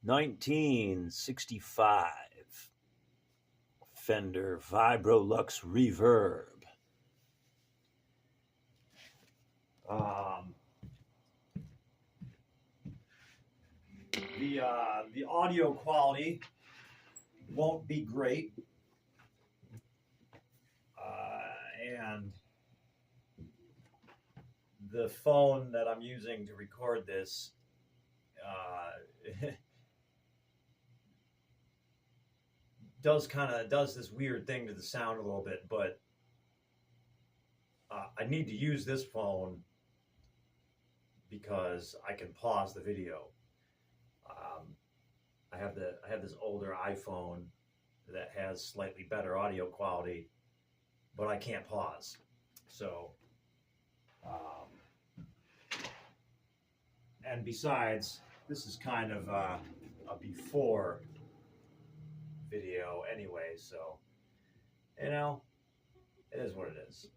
1965 Fender Vibrolux Reverb. The audio quality won't be great, and the phone that I'm using to record this does this weird thing to the sound a little bit, but I need to use this phone because I can pause the video. I have this older iPhone that has slightly better audio quality, but I can't pause. So, and besides, this is kind of a before video anyway, so, you know, it is what it is.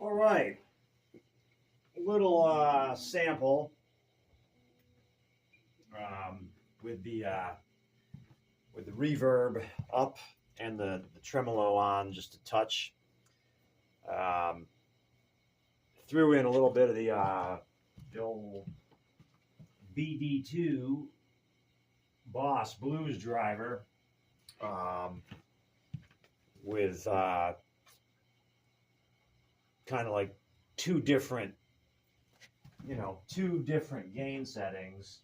All right, a little sample with the reverb up and the tremolo on just a touch. Threw in a little bit of the old BD2 Boss Blues driver with kind of like two different gain settings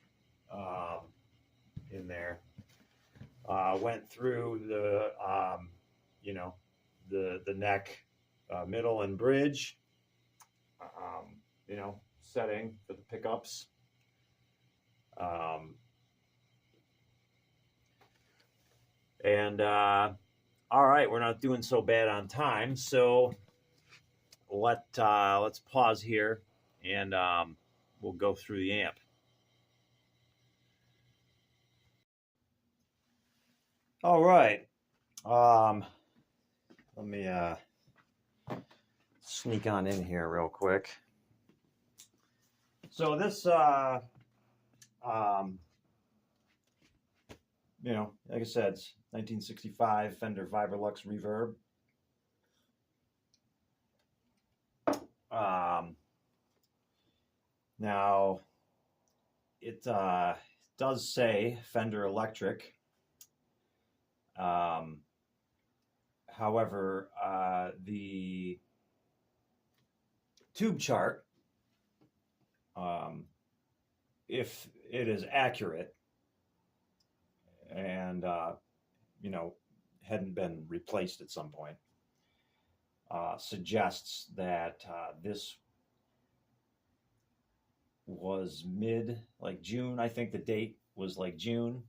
in there. Went through the the neck, middle, and bridge setting for the pickups. All right, we're not doing so bad on time, so let's pause here and we'll go through the amp. All right, let me sneak on in here real quick. So this like I said, it's 1965 Fender Vibrolux Reverb. Now, it does say Fender Electric. However, the tube chart, if it is accurate and hadn't been replaced at some point, suggests that this was like June. I think the date was like June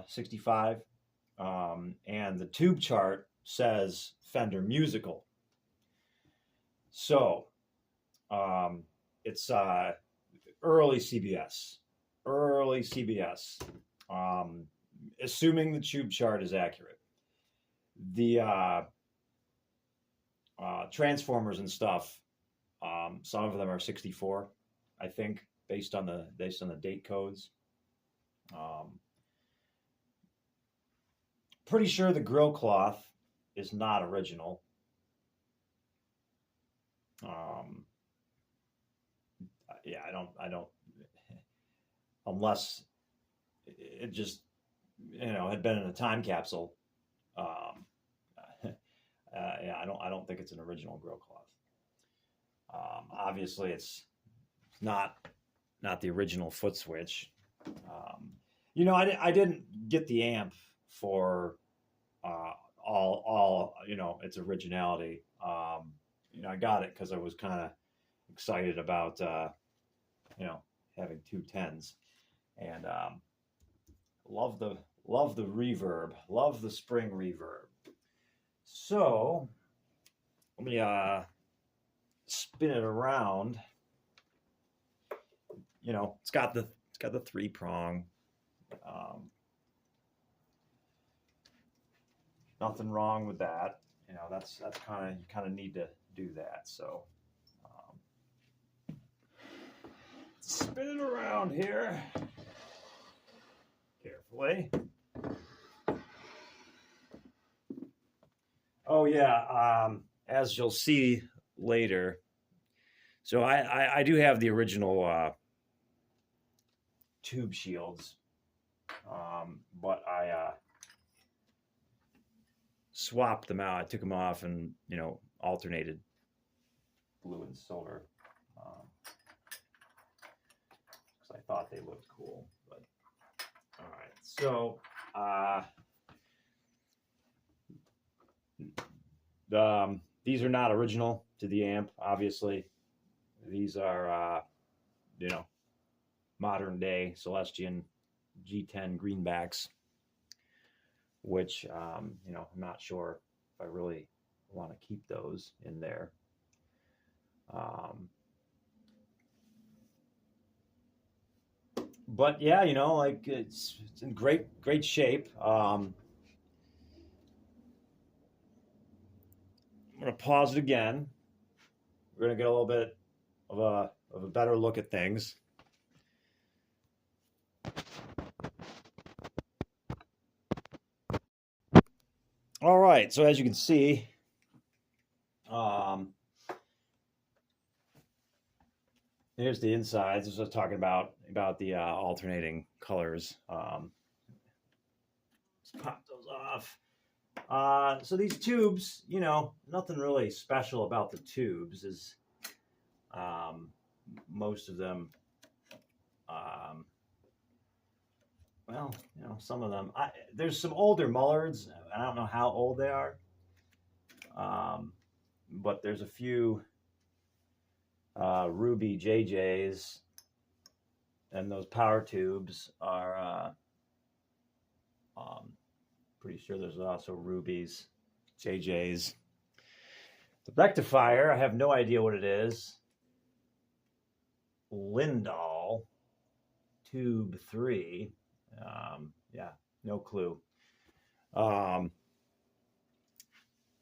65, and the tube chart says Fender Musical. So it's early CBS, assuming the tube chart is accurate. The transformers and stuff, some of them are 64, I think, based on the date codes. Pretty sure the grill cloth is not original. Yeah, I don't, unless it just, had been in a time capsule. Yeah, I don't think it's an original grill cloth. Obviously, it's not the original foot switch. I didn't get the amp for all its originality. I got it because I was kind of excited about having two 10s, and love the reverb, love the spring reverb. So let me spin it around. It's got the 3-prong. Nothing wrong with that. That's kind of need to do that. So spin it around here carefully. Oh yeah, as you'll see later. So I do have the original tube shields, but I swapped them out. I took them off and alternated blue and silver because I thought they looked cool. But all right, so these are not original to the amp, obviously. These are modern day Celestion G10 greenbacks, which I'm not sure if I really want to keep those in there. But yeah, it's in great shape. I'm gonna pause it again we're gonna get a little bit of a better look at things. All right, so as you can see, here's the insides. This is what I was talking about the alternating colors. Let's pop those off. So these tubes, you know, nothing really special about the tubes. Is most of them, well, you know, some of them. There's some older Mullards. I don't know how old they are, but there's a few Ruby JJs, and those power tubes are. Pretty sure there's also Rubies, JJs. The rectifier, I have no idea what it is. Lindahl, tube 3. Yeah, no clue.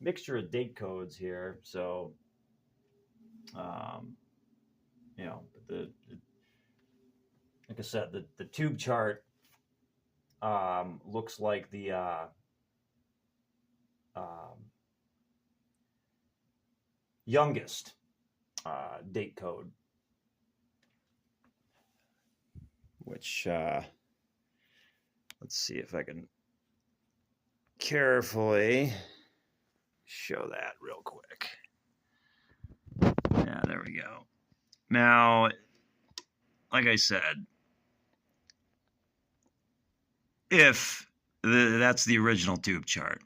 Mixture of date codes here, so you know, like I said, the tube chart looks like the youngest date code, which let's see if I can carefully show that real quick. Yeah, there we go. Now, like I said, if that's the original tube chart.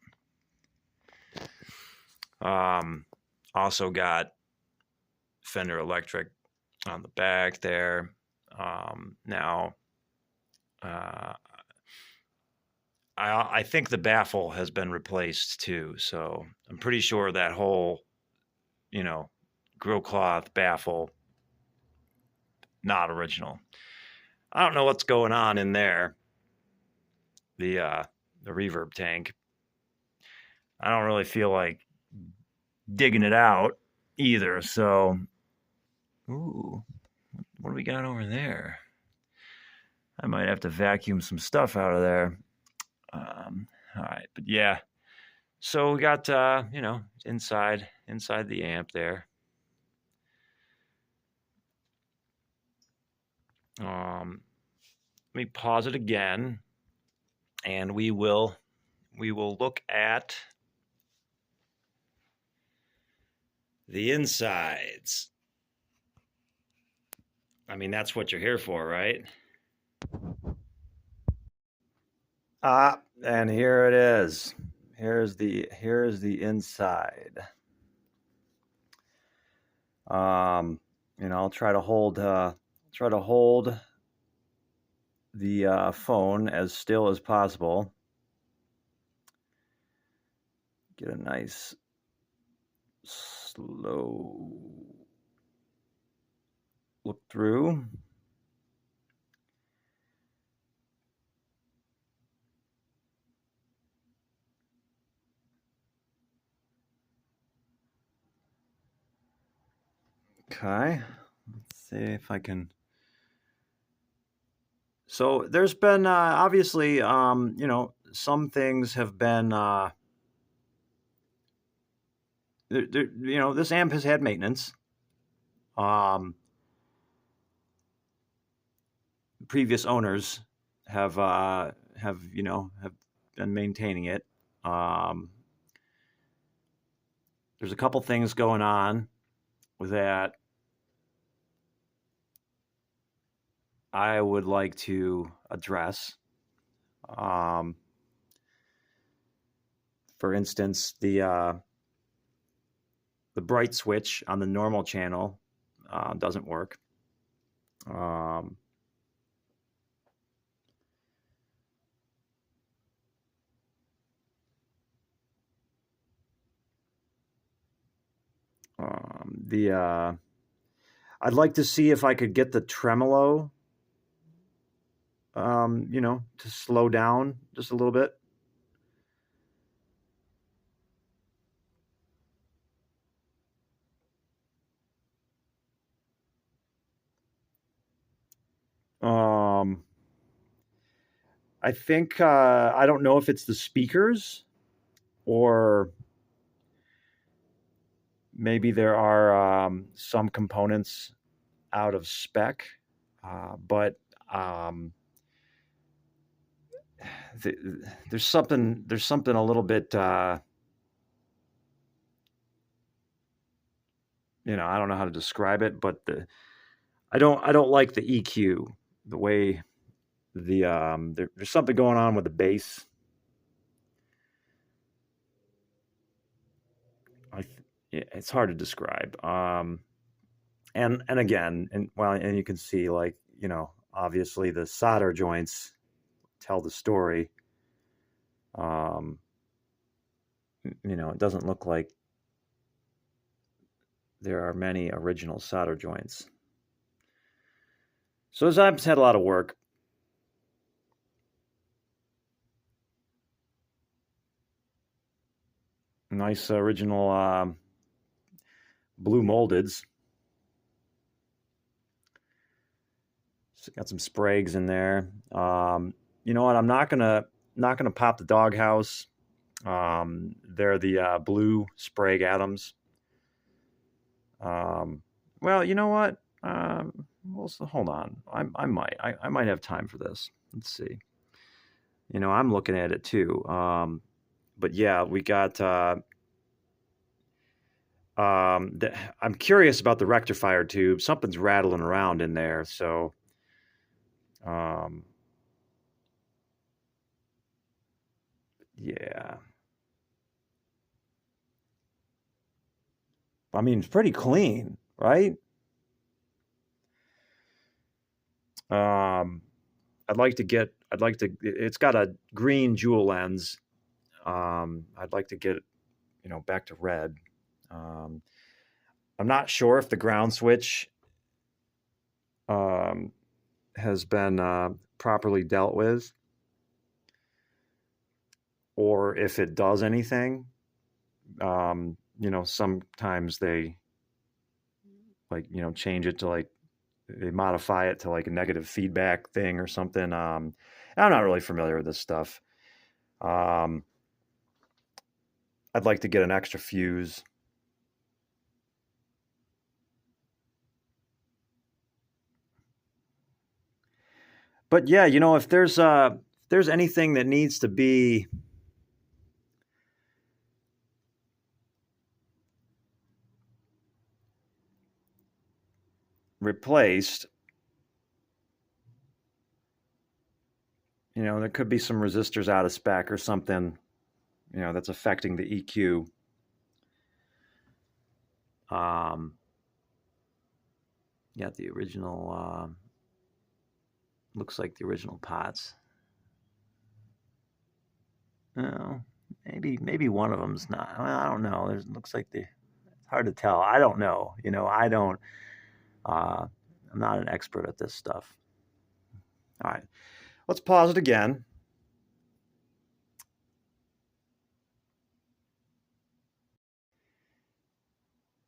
Also got Fender Electric on the back there. Now, I think the baffle has been replaced too, so I'm pretty sure that whole, you know, grill cloth baffle, not original. I don't know what's going on in there. The reverb tank. I don't really feel like digging it out either. So, ooh, what do we got over there? I might have to vacuum some stuff out of there. All right, but yeah. So we got you know, inside the amp there. Let me pause it again, and we will look at the insides. I mean, that's what you're here for, right? And here it is. Here's the inside. You know, I'll try to hold the phone as still as possible. Get a nice slow look through. Okay, let's see if I can. So there's been obviously, you know, some things have been, you know, this amp has had maintenance. Previous owners have you know, have been maintaining it. There's a couple things going on with that I would like to address. For instance, the bright switch on the normal channel doesn't work. I'd like to see if I could get the tremolo, you know, to slow down just a little bit. Um, I think I don't know if it's the speakers or maybe there are some components out of spec, but um, th- there's something a little bit I don't know how to describe it, but I don't like the EQ, the way there's something going on with the bass. Yeah, it's hard to describe. And again, and you can see, like, obviously the solder joints tell the story. Um, it doesn't look like there are many original solder joints. So this album's had a lot of work. Nice original blue moldeds. Got some Spragues in there. You know what? I'm not gonna pop the Doghouse. They're the blue Sprague Adams. Well, you know what? Well, so hold on. I might have time for this. Let's see. I'm looking at it too. But yeah, we got. I'm curious about the rectifier tube. Something's rattling around in there. So, um, yeah. I mean, it's pretty clean, right? Um, I'd like to, it's got a green jewel lens. I'd like to get, back to red. Um, I'm not sure if the ground switch um, has been properly dealt with, or if it does anything. Sometimes they, like, change it to, like, they modify it to, like, a negative feedback thing or something. I'm not really familiar with this stuff. Um, I'd like to get an extra fuse. But yeah, if there's anything that needs to be replaced, there could be some resistors out of spec or something, that's affecting the EQ. Um, yeah, the original looks like the original pots. Oh, maybe one of them's not. Well, I don't know. It looks like it's hard to tell. I don't know. I don't. Uh, I'm not an expert at this stuff. All right, let's pause it again.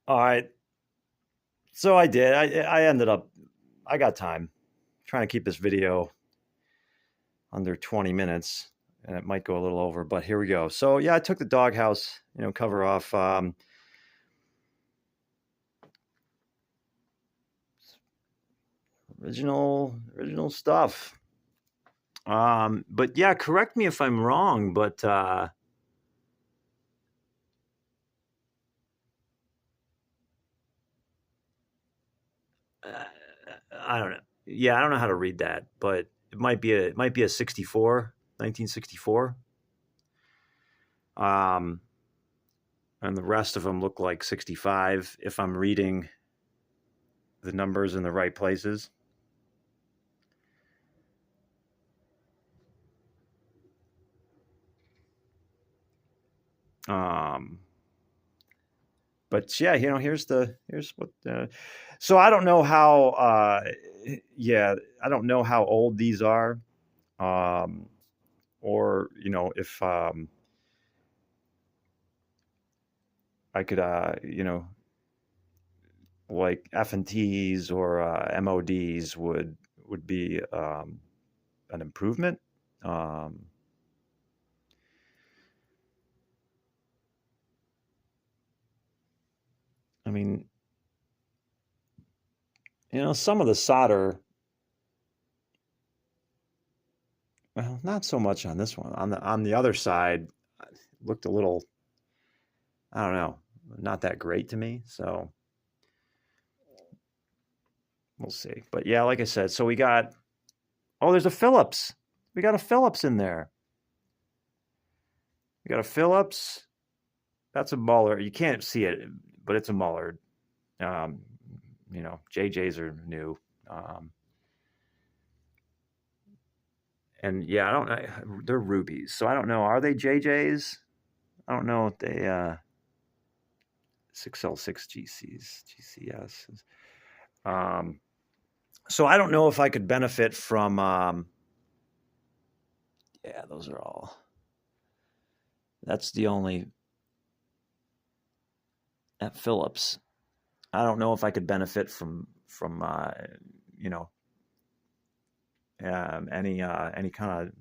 All right, so I did. I ended up. I got time. Trying to keep this video under 20 minutes, and it might go a little over, but here we go. So yeah, I took the Doghouse, cover off. Original stuff. But yeah, correct me if I'm wrong, but I don't know. Yeah, I don't know how to read that, but it might be a 64, 1964. Um, and the rest of them look like 65 if I'm reading the numbers in the right places. Um, but yeah, here's what. So I don't know how. Yeah, I don't know how old these are, um, or if I could, like F and T's or MODs would be an improvement. I mean, some of the solder, well, not so much on this one. On the other side, it looked a little, I don't know, not that great to me. So we'll see. But yeah, like I said, so we got, oh, there's a Phillips. We got a Phillips in there. We got a Phillips. That's a Mullard. You can't see it, but it's a Mullard. JJs are new. And yeah, they're rubies. So I don't know. Are they JJs? I don't know if they 6L6 GCS. So I don't know if I could benefit from yeah, those are all. That's the only at Phillips. I don't know if I could benefit from any kind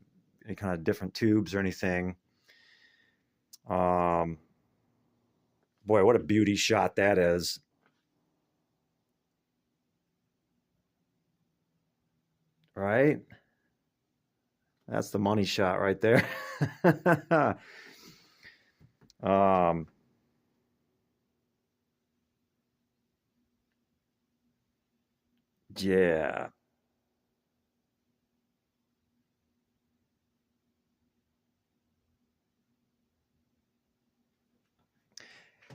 of different tubes or anything. Boy, what a beauty shot that is. Right? That's the money shot right there. Yeah.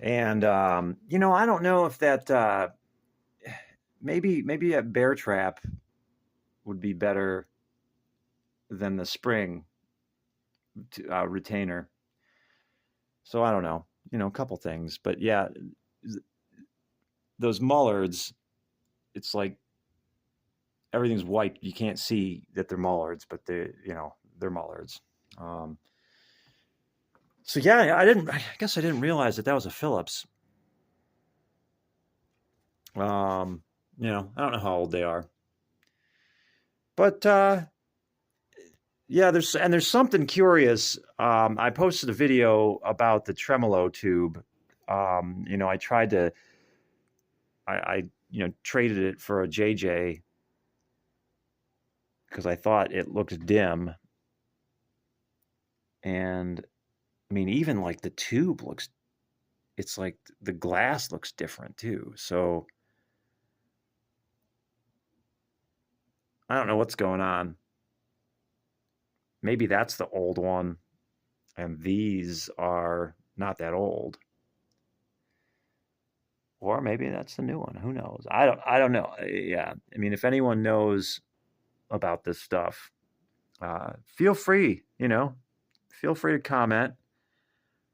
And I don't know if that maybe a bear trap would be better than the spring retainer. So I don't know, a couple things, but yeah, those Mullards, it's like everything's white. You can't see that they're Mullards, but they're Mullards. So yeah, I guess I didn't realize that was a Phillips. I don't know how old they are, but yeah, there's something curious. I posted a video about the tremolo tube. I tried to, I traded it for a JJ because I thought it looked dim. And I mean, even like the tube it's like the glass looks different too. So I don't know what's going on. Maybe that's the old one and these are not that old. Or maybe that's the new one. Who knows? I don't know. Yeah. I mean, if anyone knows about this stuff, feel free, feel free to comment.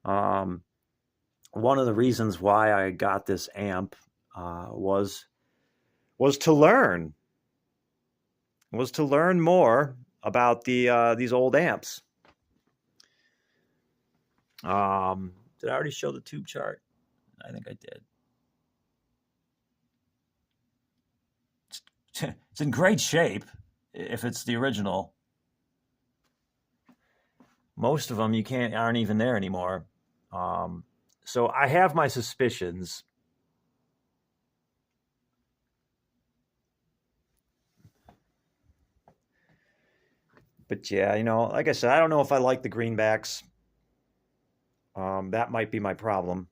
One of the reasons why I got this amp was to learn more about these old amps. Did I already show the tube chart? I think I did. It's in great shape if it's the original. Most of them aren't even there anymore. So I have my suspicions. But yeah, like I said, I don't know if I like the greenbacks. That might be my problem.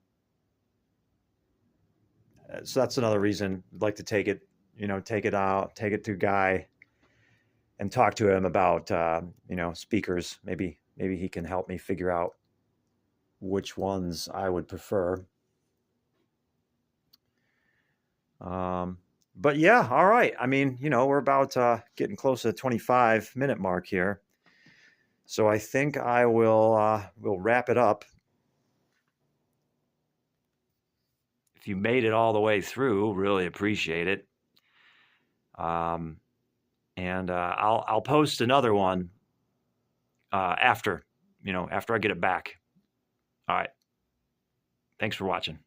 So that's another reason I'd like to take it to Guy and talk to him about, speakers. Maybe he can help me figure out which ones I would prefer. But yeah, all right. I mean, we're about getting close to the 25-minute mark here. So I think I will wrap it up. If you made it all the way through, really appreciate it. And I'll post another one after I get it back. All right. Thanks for watching.